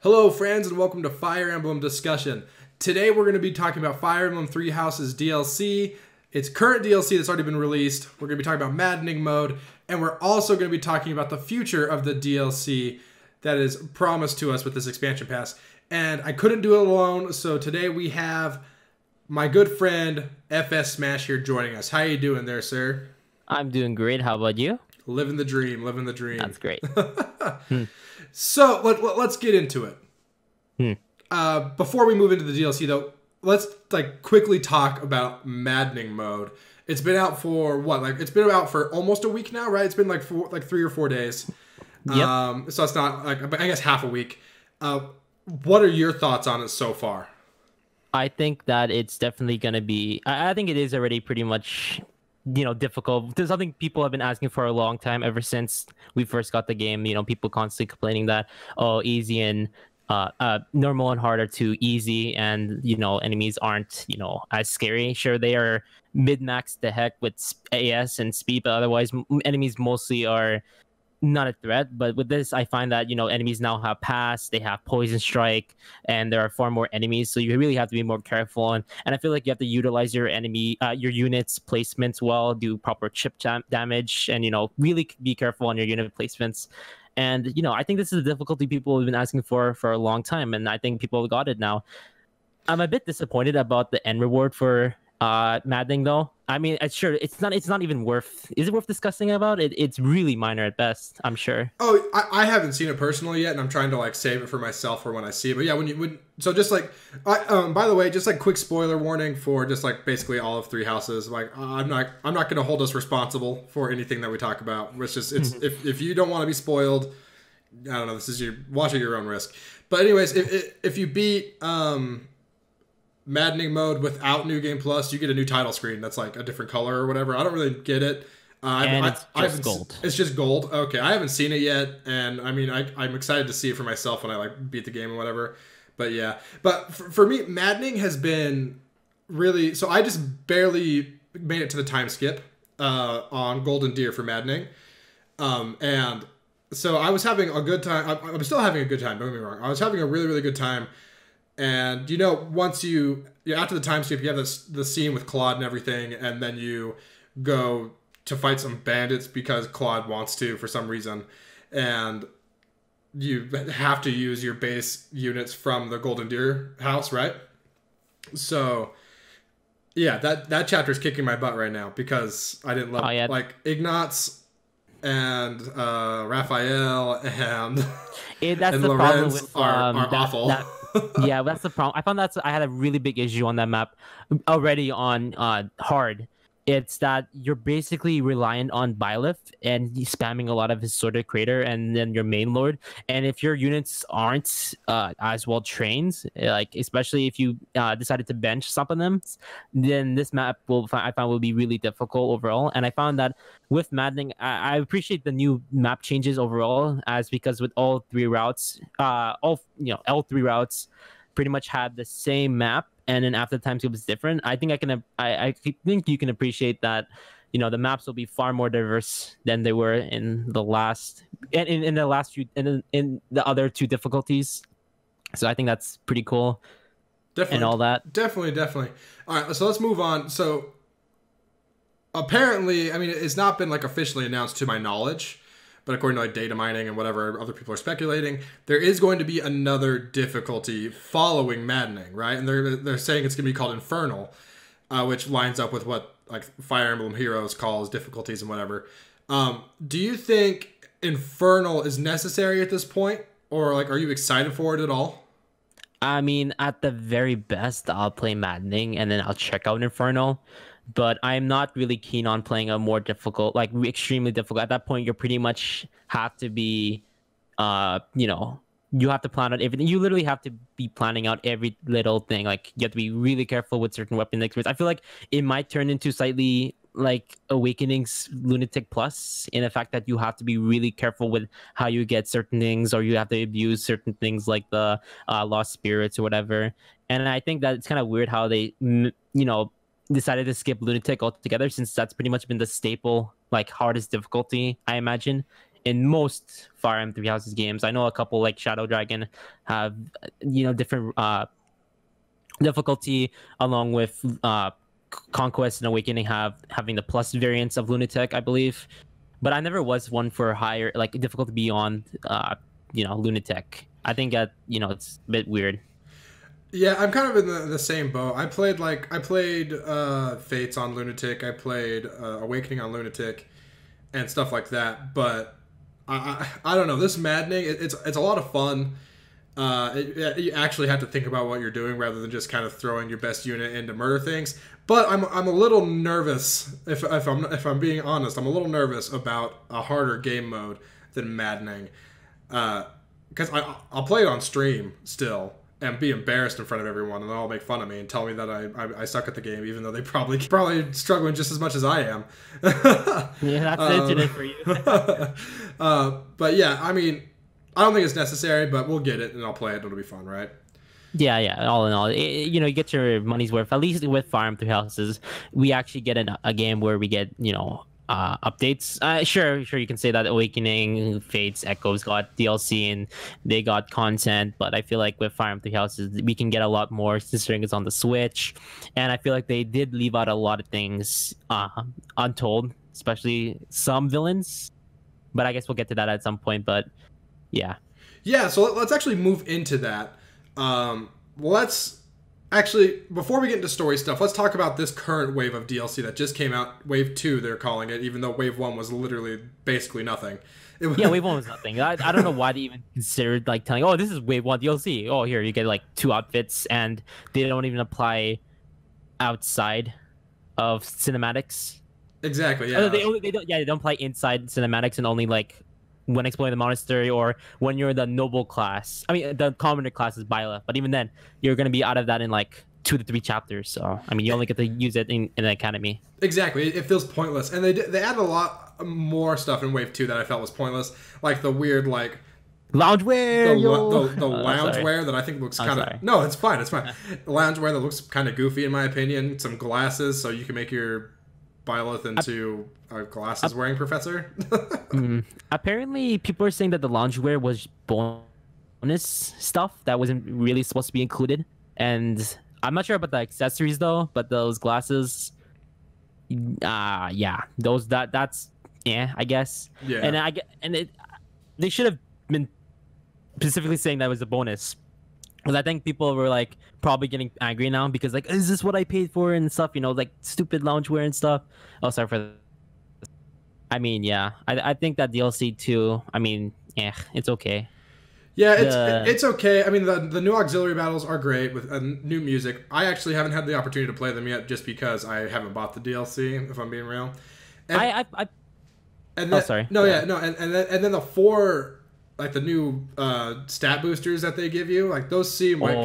Hello friends and welcome to Fire Emblem Discussion. Today we're going to be talking about Fire Emblem Three Houses DLC, its current DLC that's already been released. We're going to be talking about Maddening Mode, and we're also going to be talking about the future of the DLC that is promised to us with this expansion pass. And I couldn't do it alone, so today we have my good friend FS Smash here joining us. How you doing there, sir? I'm doing great. How about you? Living the dream, living the dream. That's great. So let's get into it. Before we move into the DLC, though, let's quickly talk about Maddening Mode. It's been out for what? It's been out for almost a week now, right? It's been like 3 or 4 days. Yep. So it's not I guess half a week. What are your thoughts on it so far? I think that it's definitely going to be. I think it is already pretty much, difficult. There's something people have been asking for a long time ever since we first got the game. People constantly complaining that, oh, easy and normal and hard are too easy, and enemies aren't as scary. Sure, they are mid-max the heck with AS and speed, but otherwise enemies mostly are not a threat. But with this, I find that enemies now have pass, they have poison strike, and there are far more enemies, so you really have to be more careful. And I feel like you have to utilize your your units placements well, do proper chip damage, and really be careful on your unit placements. And I think this is a difficulty people have been asking for a long time, and I think people have got it now. I'm a bit disappointed about the end reward for Maddening, though. I mean, it's not even worth. Is it worth discussing about it? It's really minor at best, I'm sure. Oh, I haven't seen it personally yet, and I'm trying to save it for myself for when I see it. But yeah, so just by the way, just quick spoiler warning for just basically all of Three Houses. I'm not going to hold us responsible for anything that we talk about. It's just if you don't want to be spoiled, I don't know. This is watch at your own risk. But anyways, if you beat Maddening Mode without New Game Plus, you get a new title screen that's a different color or whatever. I don't really get it. It's just gold. It's just gold. Okay, I haven't seen it yet, and I mean, I'm excited to see it for myself when I beat the game and whatever. But yeah, but for me, Maddening has been really. So I just barely made it to the time skip on Golden Deer for Maddening, and so I was having a good time. I'm still having a good time. Don't get me wrong. I was having a really really good time. And once after the time skip, you have the scene with Claude and everything, and then you go to fight some bandits because Claude wants to for some reason, and you have to use your base units from the Golden Deer house, right? So yeah, that chapter is kicking my butt right now because I didn't love Ignatz and Raphael and That's and the problem Lorenz with are awful. Yeah, that's the problem. I found I had a really big issue on that map already on hard. It's that you're basically reliant on Byleth and he's spamming a lot of his sort of creator and then your main lord. And if your units aren't as well trained, especially if you decided to bench some of them, then this map I found will be really difficult overall. And I found that with Maddening, I appreciate the new map changes overall, because with all three routes, all three routes pretty much had the same map, and then after the time skip was different. I think I think you can appreciate that the maps will be far more diverse than they were in the last in the last few in the other two difficulties. So I think that's pretty cool. Definitely, and all that. Definitely. All right, so let's move on. So apparently, I mean, it's not been officially announced to my knowledge, but according to data mining and whatever other people are speculating, there is going to be another difficulty following Maddening, right? And they're saying it's going to be called Infernal, which lines up with what Fire Emblem Heroes calls difficulties and whatever. Do you think Infernal is necessary at this point, or are you excited for it at all? I mean, at the very best, I'll play Maddening and then I'll check out Infernal. But I'm not really keen on playing a more difficult, extremely difficult. At that point, you pretty much have to be, you have to plan out everything. You literally have to be planning out every little thing. You have to be really careful with certain weapon experience. I feel like it might turn into slightly Awakening's Lunatic Plus, in the fact that you have to be really careful with how you get certain things, or you have to abuse certain things like the lost spirits or whatever. And I think that it's kind of weird how they, decided to skip Lunatic altogether, since that's pretty much been the staple hardest difficulty, I imagine, in most Fire Emblem Three Houses games. I know a couple like Shadow Dragon have different difficulty, along with Conquest and Awakening having the plus variants of Lunatic, I believe. But I never was one for higher like difficulty beyond Lunatic. I think that it's a bit weird. Yeah, I'm kind of in the same boat. I played Fates on Lunatic. I played Awakening on Lunatic, and stuff like that. But I don't know. This Maddening, it's a lot of fun. You actually have to think about what you're doing rather than just kind of throwing your best unit in to murder things. But I'm a little nervous if I'm being honest. I'm a little nervous about a harder game mode than Maddening, because I'll play it on stream still and be embarrassed in front of everyone, and they'll all make fun of me and tell me that I suck at the game, even though they probably struggling just as much as I am. Yeah, that's the internet for you. But yeah, I mean, I don't think it's necessary, but we'll get it and I'll play it. It'll be fun, right? Yeah. All in all, you get your money's worth. At least with Fire Emblem Three Houses, we actually get a game where we get updates. Sure, you can say that Awakening, Fates, Echoes got DLC and they got content, but I feel like with Fire Emblem Three Houses, we can get a lot more considering it's on the Switch, and I feel like they did leave out a lot of things untold, especially some villains. But I guess we'll get to that at some point. But yeah. So let's actually move into that. Let's actually, before we get into story stuff, let's talk about this current wave of DLC that just came out. Wave 2, they're calling it, even though Wave 1 was literally basically nothing. Yeah, Wave 1 was nothing. I don't know why they even considered like telling, oh, this is Wave 1 DLC. Oh, here, you get like 2 outfits, and they don't even apply outside of cinematics. Exactly, yeah. They don't apply inside cinematics, and only like when exploring the monastery or when you're the noble class. I mean, the commoner class is Bila, but even then, you're going to be out of that in like 2 to 3 chapters. So, I mean, you only get to use it in the academy. Exactly. It feels pointless. And they added a lot more stuff in Wave 2 that I felt was pointless. Like the weird, like... Loungewear! The loungewear that I think looks kind of... No, it's fine. The loungewear that looks kind of goofy, in my opinion. Some glasses, so you can make your Byleth into a glasses-wearing professor. Apparently, people are saying that the loungewear was bonus stuff that wasn't really supposed to be included. And I'm not sure about the accessories, though, but those glasses... yeah. That's... Yeah, I guess. Yeah. They should have been specifically saying that was a bonus. Because I think people were like probably getting angry now because like, is this what I paid for and stuff? Like stupid loungewear and stuff. Oh, sorry for that. I mean, yeah, I think that DLC too. I mean, it's okay. Yeah, it's okay. I mean, the new auxiliary battles are great with new music. I actually haven't had the opportunity to play them yet, just because I haven't bought the DLC. If I'm being real. And sorry. No, yeah, no, and then the 4. Like the new stat boosters that they give you, like those seem like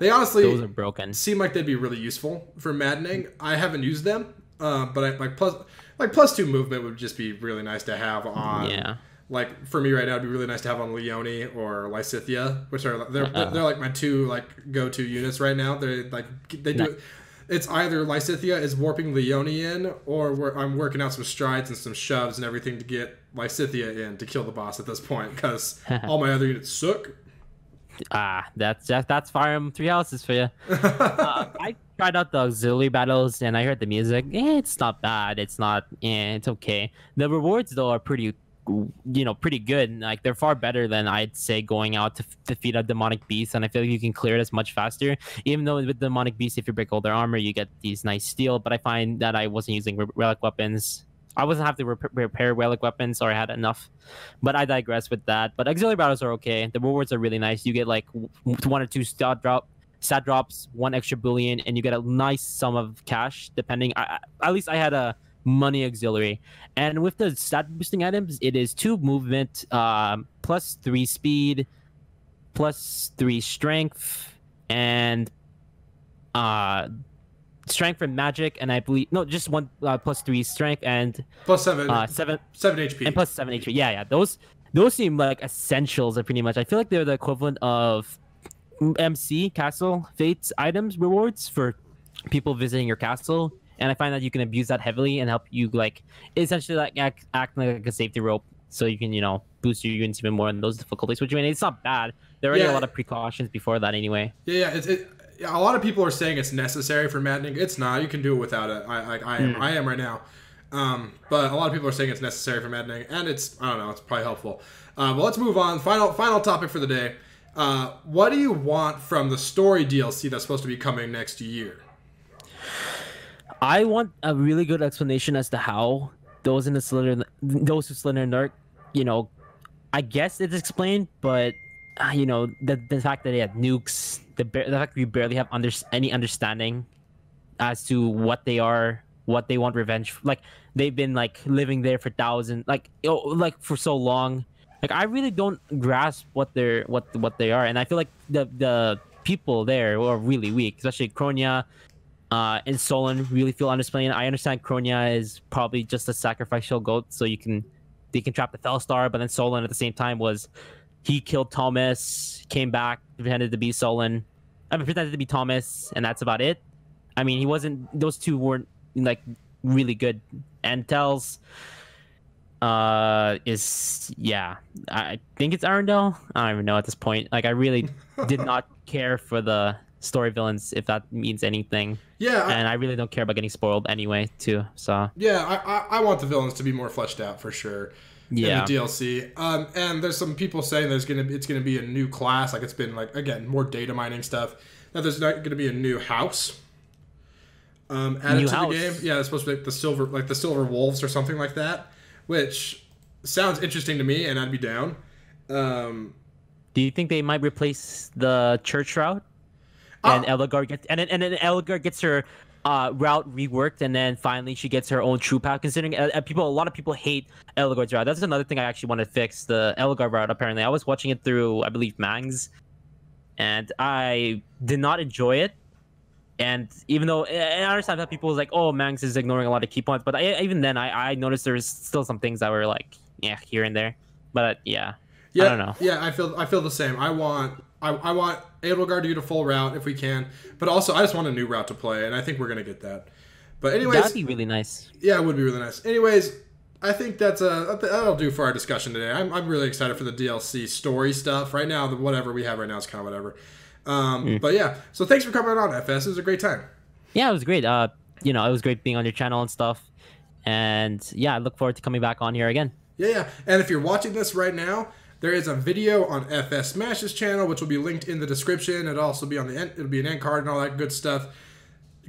they honestly those are broken. Seem like they'd be really useful for Maddening. I haven't used them, but plus 2 movement would just be really nice to have on. Yeah. Like for me right now, it'd be really nice to have on Leone or Lysithea, which are they're like my 2 like go-to units right now. They do. It's either Lysithea is warping Leone in, or I'm working out some strides and some shoves and everything to get Lysithea in to kill the boss at this point, because all my other units suck. That's Fire Emblem Three Houses for you. I tried out the auxiliary battles and I heard the music. It's not bad. It's not. It's okay. The rewards though are pretty good. Like they're far better than I'd say going out to defeat a demonic beast, and I feel like you can clear it as much faster. Even though with demonic beast, if you break all their armor, you get these nice steel. But I find that I wasn't using relic weapons. I wasn't have to repair relic weapons, or I had enough. But I digress with that. But auxiliary battles are okay. The rewards are really nice. You get like 1 or 2 stat drops, 1 extra bullion, and you get a nice sum of cash. Depending, at least I had a money auxiliary, and with the stat boosting items, it is 2 movement, plus 3 speed, plus 3 strength, and strength from magic, and I believe just 1 plus 3 strength and plus 7 HP and plus 7 HP. Yeah. Those seem like essentials. Pretty much. I feel like they're the equivalent of MC Castle Fates items rewards for people visiting your castle. And I find that you can abuse that heavily and help you like essentially like act like a safety rope so you can boost your units even more in those difficulties. Which, I mean, it's not bad. There are already a lot of precautions before that anyway. Yeah, a lot of people are saying it's necessary for maddening. It's not. You can do it without it. I am right now. But a lot of people are saying it's necessary for maddening, and it's probably helpful. But let's move on. Final topic for the day. What do you want from the story DLC that's supposed to be coming next year? I want a really good explanation as to how those who slither Nurk, I guess it's explained, but the fact that they had nukes, the fact we barely have any understanding as to what they are, what they want revenge. Like, they've been like living there for thousands, for so long. Like, I really don't grasp what they are, and I feel like the people there are really weak, especially Kronia. And Solon really feel underexplained. I understand Kronia is probably just a sacrificial goat, so they can trap the Fellstar, but then Solon at the same time he killed Thomas, came back, pretended to be Solon. Pretended to be Thomas, and that's about it. I mean, those two weren't like really good. And Tells I think it's Arundel. I don't even know at this point. Like, I really did not care for the story villains, if that means anything. Yeah, and I really don't care about getting spoiled anyway, too. So yeah, I want the villains to be more fleshed out for sure. Yeah. In the DLC. And there's some people saying it's gonna be a new class. Like, it's been like, again, more data mining stuff. That there's not gonna be a new house added to the game. Yeah, it's supposed to be like the silver wolves or something like that, which sounds interesting to me, and I'd be down. Do you think they might replace the church route? And Elgar gets then Elgar gets her route reworked, and then finally she gets her own true path. Considering a lot of people hate Elgar's route. That's another thing I actually want to fix. The Elgar route. Apparently, I was watching it through, I believe, Mangs, and I did not enjoy it. And even though I understand that people was like, "Oh, Mangs is ignoring a lot of key points," but even then, I noticed there's still some things that were like, here and there. But I don't know. Yeah, I feel the same. I want Edelgard to get a full route if we can, but also I just want a new route to play, and I think we're gonna get that. But anyways, that'd be really nice. Yeah, it would be really nice. Anyways, I think that'll do for our discussion today. I'm really excited for the DLC story stuff. Right now, whatever we have right now is kind of whatever. But yeah, so thanks for coming on, FS. It was a great time. Yeah, it was great. It was great being on your channel and stuff. And yeah, I look forward to coming back on here again. Yeah. And if you're watching this right now, there is a video on FS Smash's channel, which will be linked in the description. It'll also be it'll be an end card and all that good stuff.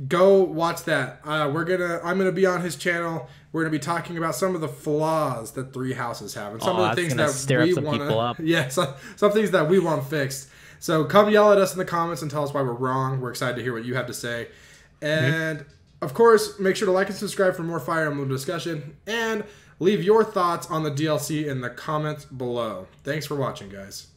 Go watch that. I'm gonna be on his channel. We're gonna be talking about some of the flaws that Three Houses have, and some of the things that we want to. Yeah, some things that we want fixed. So come yell at us in the comments and tell us why we're wrong. We're excited to hear what you have to say. And of course, make sure to like and subscribe for more Fire Emblem discussion. And leave your thoughts on the DLC in the comments below. Thanks for watching, guys.